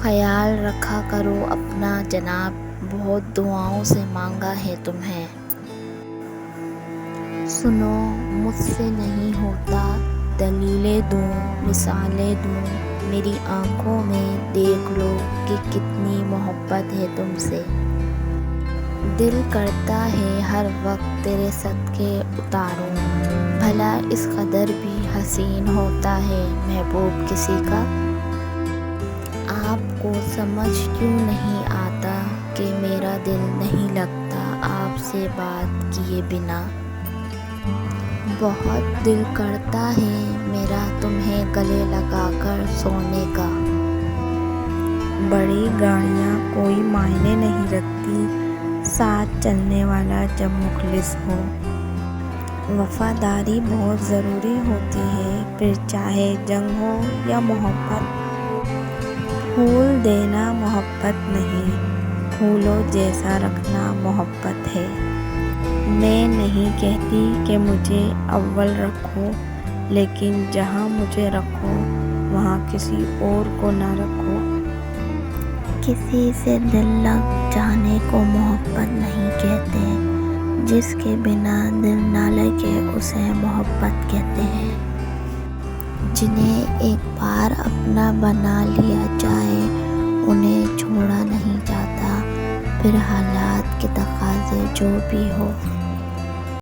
خیال رکھا کرو اپنا جناب، بہت دعاؤں سے مانگا ہے تمہیں۔ سنو مجھ سے نہیں ہوتا، دلیلیں دوں مثالیں دوں، میری آنکھوں میں دیکھ لو کہ کتنی محبت ہے تم سے۔ دل کرتا ہے ہر وقت تیرے صدقے اتاروں، بھلا اس قدر بھی حسین ہوتا ہے محبوب کسی کا۔ آپ کو سمجھ کیوں نہیں آتا کہ میرا دل نہیں لگتا آپ سے بات کیے بنا۔ بہت دل کرتا ہے میرا تمہیں گلے لگا کر سونے کا۔ بڑی گاڑیاں کوئی معنی نہیں رکھتی، ساتھ چلنے والا جب مخلص ہو۔ وفاداری بہت ضروری ہوتی ہے، پھر چاہے جنگ ہو یا محبت۔ پھول دینا محبت نہیں، پھولوں جیسا رکھنا محبت ہے۔ میں نہیں کہتی کہ مجھے اول رکھو، لیکن جہاں مجھے رکھو وہاں کسی اور کو نہ رکھو۔ کسی سے دل لگ جانے کو محبت نہیں کہتے، جس کے بنا دل نہ لگے اسے محبت کہتے ہیں۔ جنہیں ایک بار اپنا بنا لیا جائے انہیں چھوڑا نہیں جاتا، پھر حالات کے تقاضے جو بھی ہو۔